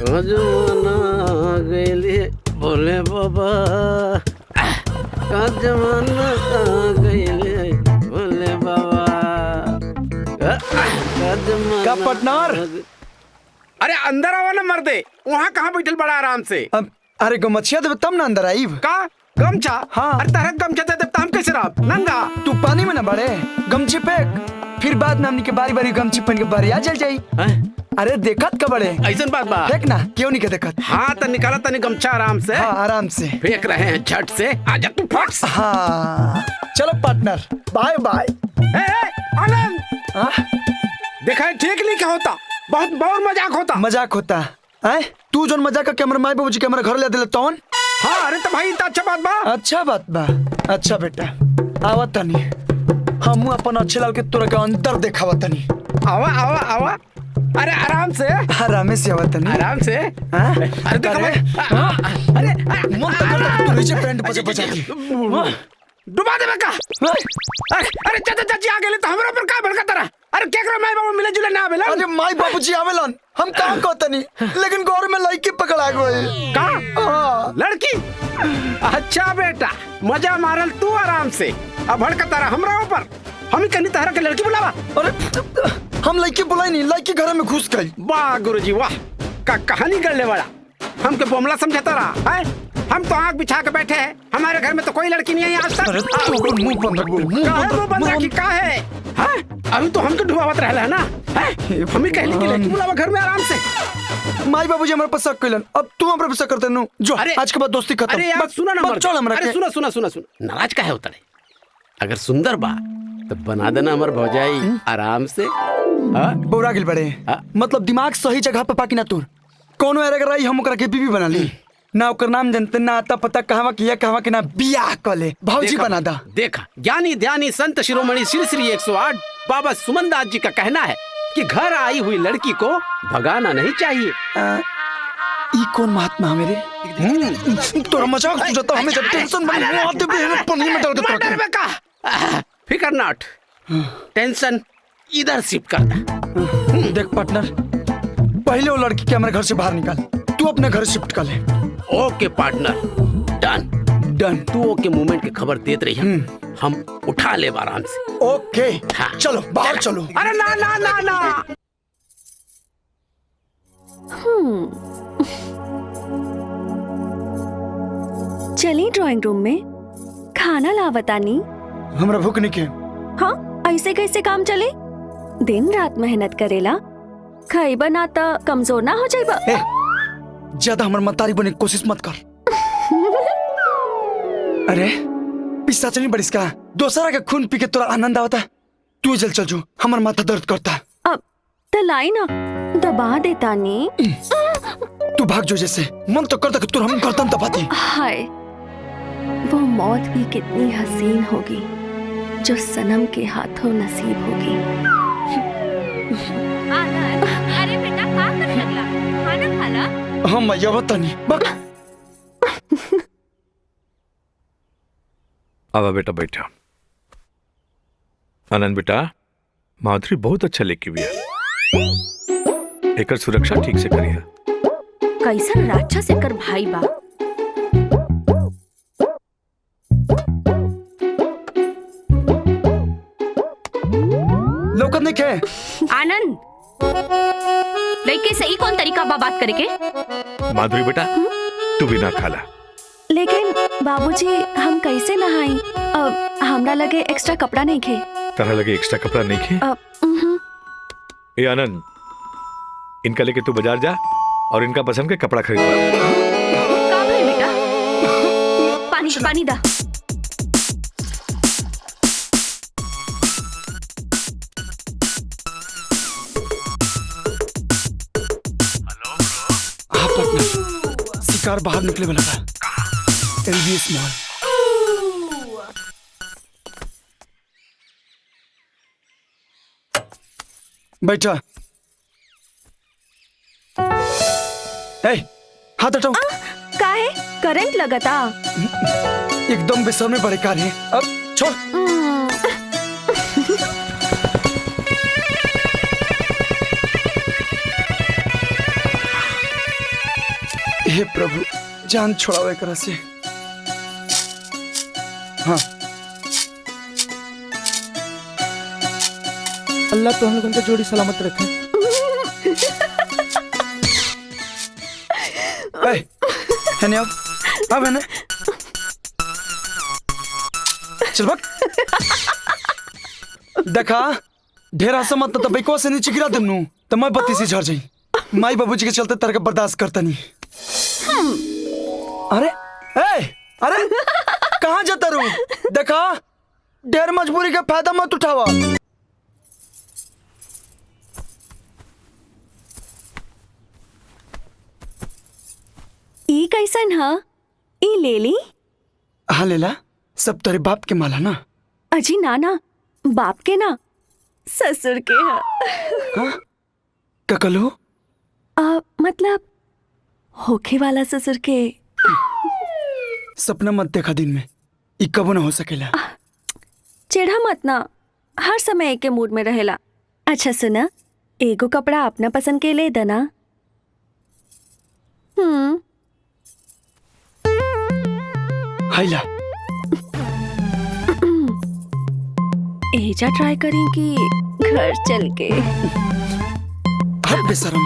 जमाना आ गइले भोले बाबा, का जमाना आ गइले भोले बाबा, का जमाना। का पार्टनर? अरे अंदर आवा ना मर्दे, वहाँ कहाँ बैठल बड़ा आराम से। अरे गमछिया देवे तब ना अंदर आई का गमछा? हाँ। अरे तरह गमछा दे हम कैसे रहा नंगा? तू पानी में ना बढ़े, गमछी फेंक, फिर बाद में हमनी के बारी बारी गमछी पहन के बारी आ चल जाई। अरे देखत का बड़े ऐसा बात बा? फेंक ना, क्यों नहीं के देखत? हाँ तो निकाला तनी गमछा आराम से। हाँ आराम से फेंक रहे हैं झट से, आजा तू फट। हाँ चलो पार्टनर, बाय बाय। आनंद देखा है ठीक नहीं क्या होता, बहुत बहुत मजाक होता। मजाक होता है? तू जो मजाक का कैमरा माई बाबूजी कैमरा घर ले दिले तौन। हाँ अरे तो भाई तो अच्छा बात बा। अच्छा बात बा। अच्छा बेटा आवा तनी, हम अपन अच्छे लाल के तोरा के अंतर देखावा तनी। आवा आवा आवा, अरे आराम से। आराम से आवा तनी, आराम से। अरे देखो अरे मन तो करता तू नीचे पैंट बचा बचा दी डुबा दे बेका। अरे चाचा चाची आ गेले तो हमरा पर का भड़का तरा? अरे केकरा माई बाबू मिले जुले ना आवेलन? अरे माई बाबूजी आवेलन, हम काम कहतनी, लेकिन गौर में लड़की पकड़ा गई। का लड़की? अच्छा बेटा मजा मारल तू आराम से, अब भड़का तारा हमरा ऊपर। हम ही कनी तारा के लड़की बुलावा। अरे हम लड़की बुलाई नहीं, लड़की घर में घुस गई। वाह गुरुजी वाह, का कहानी गढ़ने वाला। हमके बोमला समझाता रहा है? हम तो आग बिछा के बैठे हैं, हमारे घर में तो कोई लड़की नहीं आई आज तक। मुंह बंद रख, मुंह बंद रखी का है? अभी तो हमको डुबावत रहला है ना? हम ही कहली कि लड़की बुलावा घर में आराम से। माई बाबूजी हमारे पास शक कइलन, अब तू हमारे पे शक करते नु जो आज के बाद दोस्ती खत्म। अरे यार सुना ना, चल हमरा अरे सुना सुना सुना सुना, नाराज काहे होता रे? अगर सुंदर बा तो बना देना हमार भौजाई आराम से। बौरा गिल बड़े, मतलब दिमाग सही जगह पे पाकी ना तू। कोनो एरे रही हम ओकरा के बीबी बना ली ना, ओकर नाम जानते ना, आता पता कहवा किया कहवा के ना, बियाह कले भौजी बना दा। देखा ज्ञानी ध्यानी संत शिरोमणि श्री श्री 108 बाबा सुमनदास जी का कहना है कि घर आई हुई लड़की को भगाना नहीं चाहिए। ई कौन महात्मा है मेरे? तोरा मजाक सुझाता हमें जब टेंशन बनी आते भी पन्नी में डाल के मर्डर बेका। फिकर नॉट, टेंशन इधर शिफ्ट कर दे। देख पार्टनर, पहले वो लड़की के हमारे घर से बाहर निकाल, तू अपने घर शिफ्ट कर ले। ओके पार्टनर, डन डन। तू ओके मूवमेंट की खबर देते रही, हम उठा ले आराम से। ओके हाँ। चलो बाहर चलो। अरे ना ना ना ना। चली ड्राइंग रूम में, खाना लावतानी। हमरा भूख नहीं के। हाँ ऐसे कैसे काम चले? दिन रात मेहनत करेला, खाई बनाता कमजोर ना हो जाएगा। ज्यादा हमार मतारी बने की कोशिश मत कर। अरे पिस्ता चली बड़िस का, दोसरा के खून पी के तोरा आनंद आवता, तू जल चल जो, हमार माथा दर्द करता। अब तलाई ना दबा देता नी। तू भाग जो, जैसे मन तो करता कि तू हम गर्दन दबाती। हाय वो मौत भी कितनी हसीन होगी जो सनम के हाथों नसीब होगी। अरे बेटा क्या कर लगला? खाना खाला? हम मैया बतानी बक। आवा बेटा बैठा। आनंद बेटा, माधुरी बहुत अच्छा लेके भी है, एकर सुरक्षा ठीक से करिए। कैसन राक्षस एकर भाई बा। लौकत नहीं के आनंद, लड़के सही कौन तरीका बा बात करे के? माधुरी बेटा तू भी ना खाला। लेकिन बाबूजी हम कैसे नहाई? अब हमरा लगे एक्स्ट्रा कपड़ा नहीं खे। तरह लगे एक्स्ट्रा कपड़ा नहीं खे। ए आनंद, इनका लेके तू बाजार जा और इनका पसंद के कपड़ा खरीद ला। का भाई बेटा? पानी पानी दा। हाँ पार्टनर, शिकार बाहर निकले वाला था। LBS mall. बैठा। हाथ हटाओ। का है? करंट लगता। एकदम बेसर में बड़े कार है। अब छोड़। हे प्रभु जान छोड़ावे करा से। हाँ अल्लाह तो हम लोगों का जोड़ी सलामत रखे। है नहीं अब है ना चल भाग। देखा ढेर हंसा मत तो बैको से नीचे गिरा देनु तो मैं बत्ती से झड़ जाई। माई बाबूजी के चलते तरह बर्दाश्त करता नहीं। अरे अरे कहाँ जाता रू? देखा ढेर मजबूरी का फायदा मत उठावा। ई कैसन हा? ई ले ली? हाँ लेला सब तेरे बाप के माला ना। अजी नाना बाप के ना ससुर के हा। हाँ ककलो मतलब होखे वाला ससुर के। सपना मत देखा दिन में ई कबो ना हो सकेला। चिढ़ा मत ना हर समय एक के मूड में रहेला। अच्छा सुना एगो कपड़ा अपना पसंद के ले देना। हाइला एजा ट्राई करें कि घर चल के। हट बेशरम।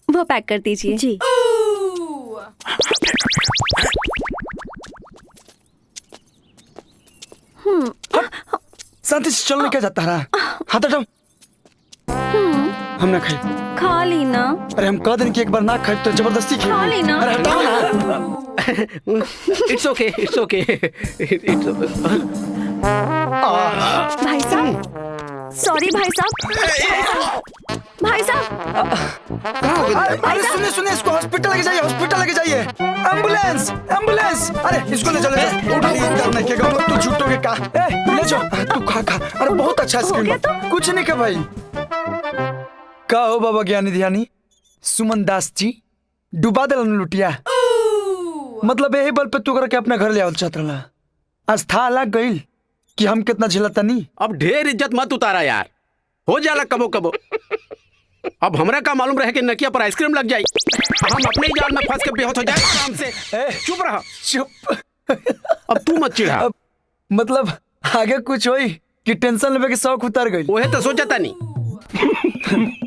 वो पैक कर दीजिए जी। शांति से चलने क्या जाता रहा? हाथ हटाओ। हम ना खाई। खा ली ना। अरे हम कह दिन कि एक बार ना खाई तो जबरदस्ती खाई। खा ली ना। अरे हटाओ ना। इट्स ओके इट्स ओके। भाई साहब सॉरी भाई साहब। भाई साहब अरे सुनिए सुनिए इसको हॉस्पिटल लेके जाइए हॉस्पिटल लेके जाइए। Ambulance ambulance. अरे इसको ले चले करने के तू झूठों के का ले जाओ तू खा खा। अरे बहुत अच्छा स्कीम। कुछ नहीं का भाई। का हो बाबा ज्ञानी ध्यानी सुमन दास जी डुबा दिलन लुटिया। मतलब यही बल पे तू करके अपने घर ले आवल चाहत रहा। आज था अलग गईल कि हम कितना झेलता नहीं। अब ढेर इज्जत मत उतारा यार हो जाला कबो कबो। अब हमरा का मालूम रहे कि नकिया पर आइसक्रीम लग जाई। हम अपने ही जाल में फंस के बेहोश हो जाए आराम से। चुप रहा चुप। अब तू मत चिढ़ा। मतलब आगे कुछ होई कि टेंशन लेवे के शौक उतर गई। ओहे तो सोचा नहीं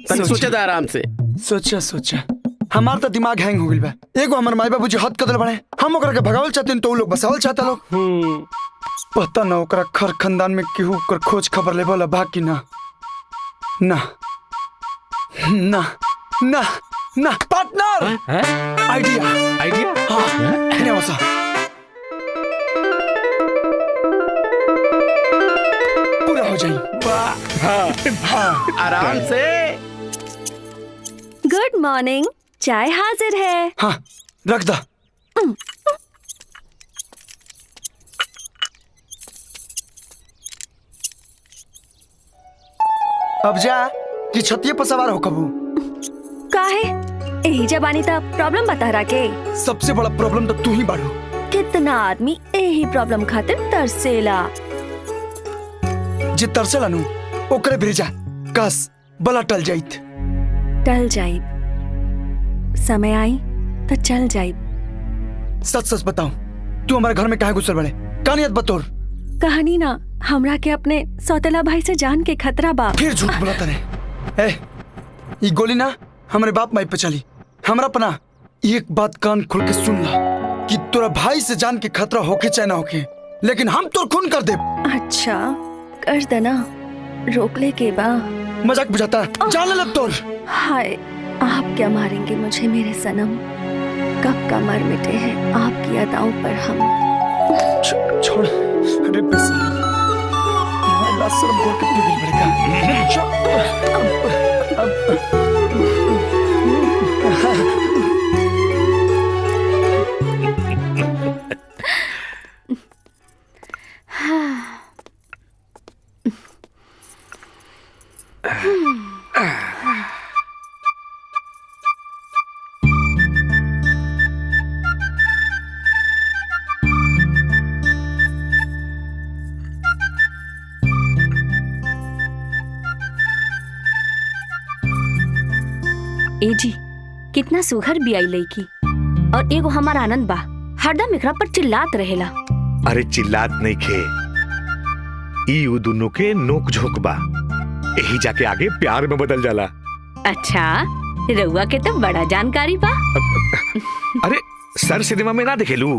तनी सोचा था आराम से। सोचा हमार तो दिमाग हैंग हो गइल बा। एगो हमर माई बाबूजी हद कदल बड़े हम ओकरा के भगावल चाहते तो उ लोग बसावल चाहता लोग। पता ना ओकरा खर खानदान में केहू कर खोज खबर लेवल बा कि ना ना ना ना ना पार्टनर आइडिया आइडिया। हाँ है वसा पूरा हो जाए। हाँ आराम से। गुड मॉर्निंग चाय हाजिर है। हाँ रख दा। अब जा कि छतिये पर सवार हो कबू। काहे यही जबानी तब प्रॉब्लम बता रहा के। सबसे बड़ा प्रॉब्लम तो तू ही बाड़ू। कितना आदमी यही प्रॉब्लम खातिर तरसेला। जे तरसेला नु ओकरे भेजा कस बला टल जाइत। टल जाइब समय आई तो चल जाइब। सच सच बताओ तू हमारे घर में कहाँ घुसल बड़े? कहानियत बतौर। कहानी ना हमरा के अपने सौतेला भाई से जान के खतरा बा। फिर झूठ बोलता रे। ये गोली ना हमारे बाप माई पे चली। हमरा पना एक बात कान खोल के सुन ला कि तोरा भाई से जान के खतरा होके चाहे ना होके लेकिन हम तोर खून कर दे। अच्छा कर देना रोक ले के बा। मजाक बुझाता जाने लग तोर। हाय आप क्या मारेंगे मुझे मेरे सनम। कब का मर मिटे हैं आपकी अदाओं पर हम। छोड़ अरे बेशरम शर्म बोल के तू बिल ए जी, कितना सुघर बियाई लईकी। और एगो हमार आनंद बा, हरदम एकरा पर चिल्लात रहेला। अरे चिल्लात नहीं खे, ई उ दोनों के नोक झोंक बा, यही जाके आगे प्यार में बदल जाला। अच्छा, रउआ के तो बड़ा जानकारी बा। अरे सर सिनेमा में ना देखेलू।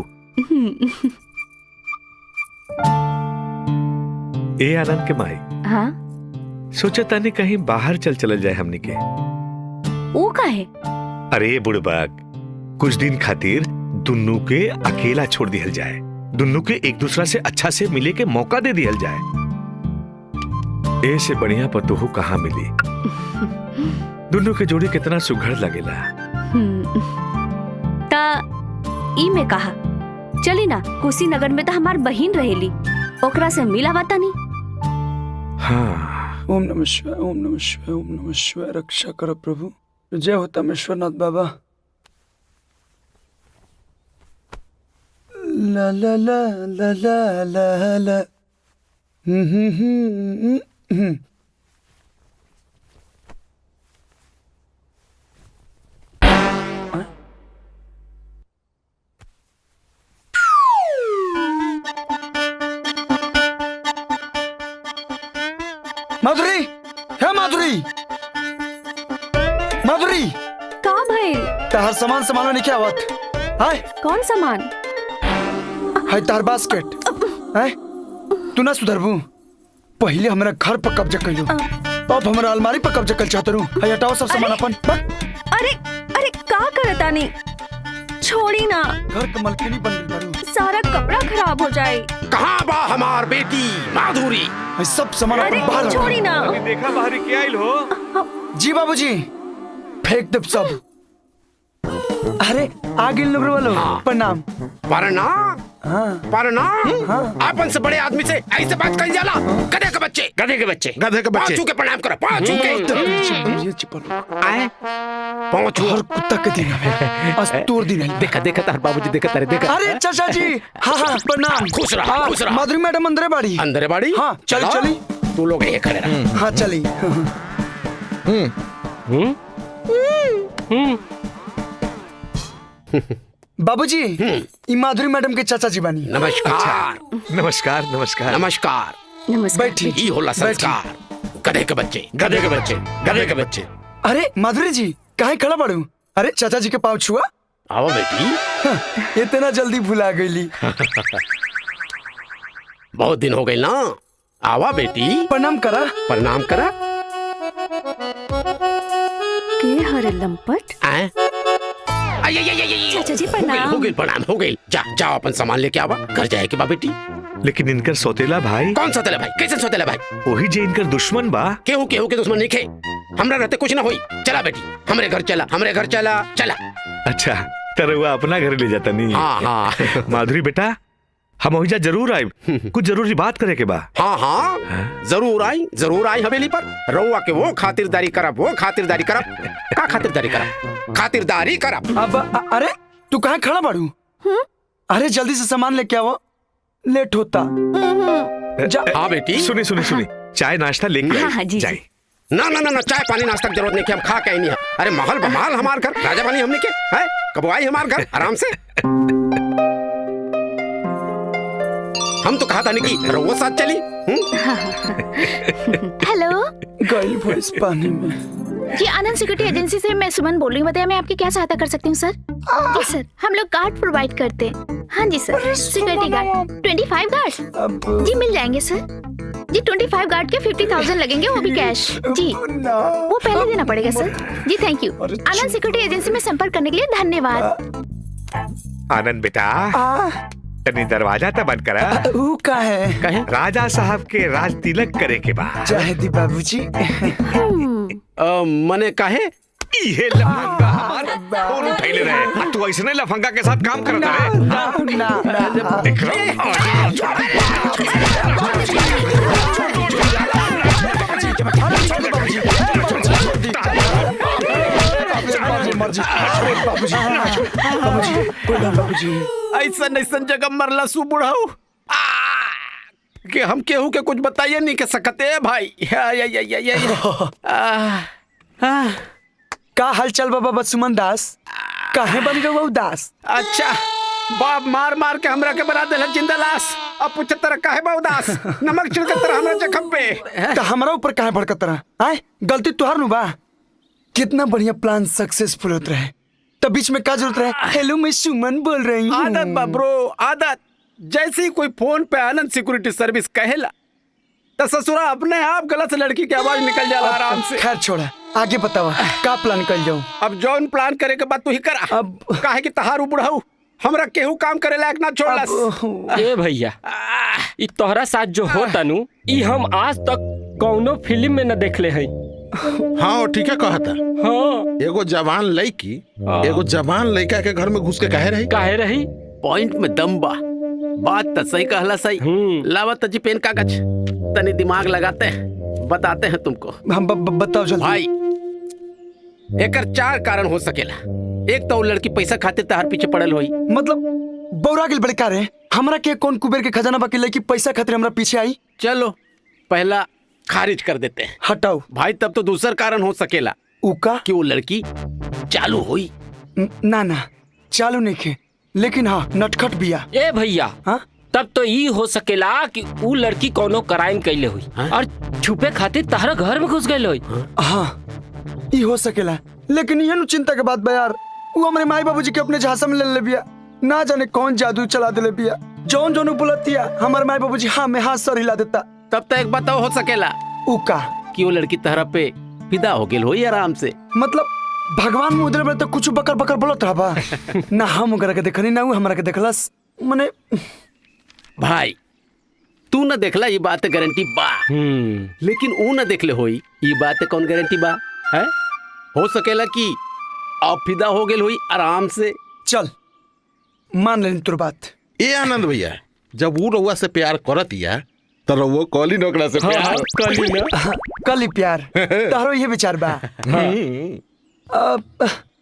ए आनंद के माई, हाँ सोचा तानी कहीं बाहर चल जाए हमनी के। वो काहे? अरे बुड़बक, कुछ दिन खातिर दुन्नू के अकेला छोड़ दिहल जाए, दुन्नू के एक दूसरा से अच्छा से मिले के मौका दे दिहल जाए। ए से बढ़िया पतोहू कहाँ मिली। दुन्नू के जोड़ी कितना सुघड़ लगेला। ता ई में कहा चली ना, कुशीनगर में तो हमार बहिन रहेली, ओकरा से मिला बाता नहीं। हाँ। ओम नमः शिवाय, ओम नमः शिवाय, ओम नमः शिवाय। रक्षा करो प्रभु। जय हो तमेश्वरनाथ बाबा। ला ला ला ला ला ला ला। माधुरी, है माधुरी, माधुरी, का भाई? तार सामान संभालो नहीं क्या बात? हाय कौन सामान? हाय तार बास्केट। हाय तू ना सुधरबू, पहले हमारा घर पर कब्जा कर लो, अब हमारा अलमारी पर कब्जा कर चाहते रू। हाय हटाओ सब सामान अपन। अरे अरे का करता नहीं, छोड़ी ना, घर का मलकिनी बन गई बारू। सारा कपड़ा खराब हो जाए। कहाँ बा हमार बेटी माधुरी? हाय सब सामान अरे अपन बाहर छोड़ी ना। देखा बाहर क्या आइल हो? जी बाबूजी, फेंक दे सब। अरे आगे लोग वालों प्रणाम। प्रणाम हाँ प्रणाम। आपन से बड़े आदमी से ऐसे बात कर जाला? गधे के बच्चे, गधे के बच्चे, गधे के बच्चे। पांचू के प्रणाम करो, पांचू के। आए पांचू हर कुत्ता के दिन है, आज तोड़ दिन है। देखा देखा तार बाबूजी, देखा तारे, देखा। अरे चाचा जी, हाँ हाँ प्रणाम। खुश रहा, खुश रहा। माधुरी मैडम अंदर है बाड़ी। अंदर है बाड़ी? हाँ चली चली। तू लोग ये खड़े रहा। हाँ चली। बाबूजी, ये माधुरी मैडम के चाचा जी बानी। नमस्कार नमस्कार नमस्कार नमस्कार। नमस्कार। बैठी। ई होला संस्कार। गधे के बच्चे, गधे के बच्चे, गधे के बच्चे। अरे माधुरी जी, काहे खड़ा बाड़ू? अरे चाचा जी के पाँव छुआ। आओ बेटी। इतना जल्दी भुला गईली। बहुत दिन हो गए ना। आवा बेटी, प्रणाम करा। प्रणाम करा। के हरे लंपट। चाचा जी प्रणाम। हो गई प्रणाम, हो गई। जा जाओ अपन सामान लेके आवा, घर जाए के बा बेटी। लेकिन इनकर सौतेला भाई। कौन सौतेला भाई? कैसे सौतेला भाई? वही जे इनकर दुश्मन बा। केहू केहू के दुश्मन नहीं खे। हमरा रहते कुछ ना होई। चला बेटी, हमरे घर चला, हमरे घर चला, चला। अच्छा तरवा अपना घर ले जाता नहीं। हाँ हाँ। माधुरी बेटा, हम ओहिजा जरूर आए, कुछ जरूरी बात करे के बा। हाँ हाँ जरूर आई हवेली पर। रउआ के वो खातिरदारी करब, वो खातिरदारी करब। का खातिरदारी करब? खातिरदारी करब। अब अरे तू कहाँ खड़ा बाड़ू? अरे जल्दी से सामान लेके आओ, लेट होता। हाँ बेटी। सुनी सुनी सुनी, चाय नाश्ता लेके हाँ, हाँ, जी, जाए। ना ना ना ना, चाय पानी नाश्ता की जरूरत नहीं कि हम खा के नहीं है। अरे महल बमाल हमार घर, राजा बनी हमने के है। कब आई हमार घर आराम से। हम तो कहा था नहीं कि रउआ साथ चली। हेलो गई भैंस पानी में। जी आनंद सिक्योरिटी एजेंसी से मैं सुमन बोल रही हूँ। बताइए मैं आपकी क्या सहायता कर सकती हूँ सर? जी सर, हम लोग गार्ड प्रोवाइड करते हैं। हाँ जी सर, सिक्योरिटी गार्ड 25 गार्ड जी मिल जाएंगे सर। जी 25 गार्ड के 50,000 लगेंगे, वो भी कैश। जी वो पहले देना पड़ेगा सर। जी thank you. Anand security agency में संपर्क करने के लिए धन्यवाद। आनंद बेटा, तनी दरवाजा तो बंद करा। ऊ का है? राजा साहब के राज तिलक करे के बाद। चाहे दी बाबूजी। मने काहे? ये लफंगा हमार फोन उठैले रहे। तू ऐसने लफंगा के साथ काम करता है? ना देख ऐसन ऐसन जगह मरला सु बुढ़ाऊ कि हम केहू के कुछ बताइए नहीं के सकते भाई। का हालचाल बाबा सुमन दास? काहे बन गए उदास? अच्छा बाप मार मार के हमरा के बना देला जिंदा लाश। अब पूछत तरह काहे बा उदास? नमक छिड़कत तरह हमरा जख्म पे। तो हमरा ऊपर काहे भड़कत रहा? आए गलती तुहार नु बा। कितना बढ़िया प्लान सक्सेसफुल होत रहे, तब बीच में का जरूरत रहे? हेलो मैं सुमन बोल रही हूँ। आदत बा ब्रो, आदत। जैसे ही कोई फोन पे आनंद सिक्योरिटी सर्विस कहेला तो ससुरा अपने आप गलत लड़की की आवाज निकल जाला आराम से। खैर छोड़ा, आगे बतावा का प्लान कर जाऊँ? अब जौन प्लान करे के बाद तू ही करा। अब काहे कि तहार बुढ़ाऊ हमरा केहू काम करे लायक ना छोड़लस। ए भैया, ई तोहरा साथ जो होता नु, ई हम आज तक कौनो फिल्म में न देखले हई। हाँ वो ठीक है कहता। हाँ एगो जवान लड़की एगो जवान लड़का के घर में घुस के काहे रही? पॉइंट में दम बा। बात तो सही कहला सही। लावा तजी पेन कागज, तनी दिमाग लगाते हैं, बताते हैं तुमको। हम बताओ जल्दी। भाई एकर 4 कारण हो सकेला। एक तो वो लड़की पैसा खातिर तहार पीछे पड़ल होई। मतलब बौरा गेल बड़े रे, हमरा के कौन कुबेर के खजाना बाकी लड़की पैसा खातिर हमरा पीछे आई? चलो पहला खारिज कर देते हैं। हटाओ भाई तब तो दूसरा कारण हो सकेला उका कि वो लड़की चालू हुई। ना ना चालू नहीं खे, लेकिन हाँ नटखट बिया। ए भैया, हाँ तब तो ई हो सकेला कि ऊ लड़की कोनो क्राइम कैले हुई और छुपे खातिर तहरा घर में घुस गई हुई। हाँ ई हो सकेला, लेकिन ये चिंता के बात बा यार, वो हमारे माई बाबूजी के अपने झांसा में ले बिया। ना जाने कौन जादू चला दे बिया। जौन जौन बोलतिया हमारे माई बाबूजी हाँ में हाथ सर हिला देता। तब तो एक बताओ हो सकेला उका कि वो लड़की तहरा पे फिदा हो गेल होई आराम से। मतलब भगवान में उधर तो कुछ बकर बकर बोलत रहा बा। ना हम ओकरा के देखनी ना वो हमरा के देखलस। मने भाई तू न देखला ये बात गारंटी बा, लेकिन वो न देखले होई ये बात कौन गारंटी बा है? हो सकेला कि अब फिदा हो गेल होई आराम से। चल मान लेनी तोर बात। ए आनंद भैया, जब वो रउआ से प्यार करतिया तो रउआ कॉली नोकरा से प्यार कली प्यार तारो ये विचार बा।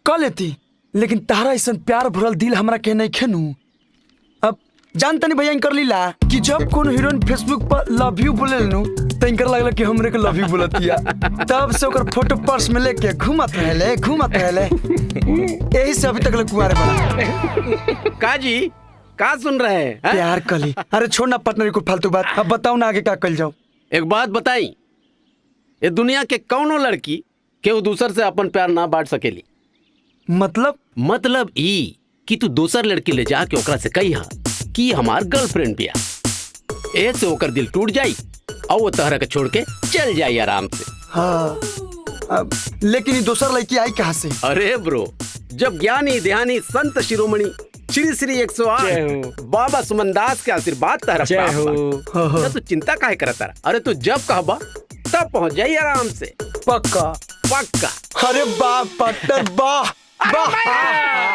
कल लेती, लेकिन तारा ऐसा प्यार भरल दिल हमरा के नहीं खेनू। अब जानता नहीं भैया कर लीला कि जब कौन हीरोइन फेसबुक पर लव यू बोले नु तो इनकर लगला कि हमरे के लव यू बोलतिया। तब से ओकर फोटो पर्स में लेके घूमत रहले। यही से अभी तक ले कुंवारे बना। काजी का सुन रहे हैं? प्यार कली। अरे छोड़ना पार्टनर को फालतू बात। अब बताओ ना आगे क्या कल जाओ। एक बात बताई, ये दुनिया के कौनो लड़की केहू दूसर से अपन प्यार ना बांट सकेली। मतलब ई कि तू दूसर लड़की ले जाके ओकरा से कहिया कि हमार गर्लफ्रेंड बिया। ऐसे ओकर दिल टूट जाई और वो तहरा के छोड़ के चल जाई आराम से। हाँ लेकिन ये दूसर लड़की आई कहाँ से? अरे ब्रो, जब ज्ञानी ध्यानी संत शिरोमणि श्री श्री 108 बाबा सुमन दास के आशीर्वाद तहरा प्राप्त बा। तू चिंता काहे करता? अरे तू जब कहबा तब पहुंच जाई आराम से। पक्का। पक्का। अरे वाह पार्टनर वाह वाह।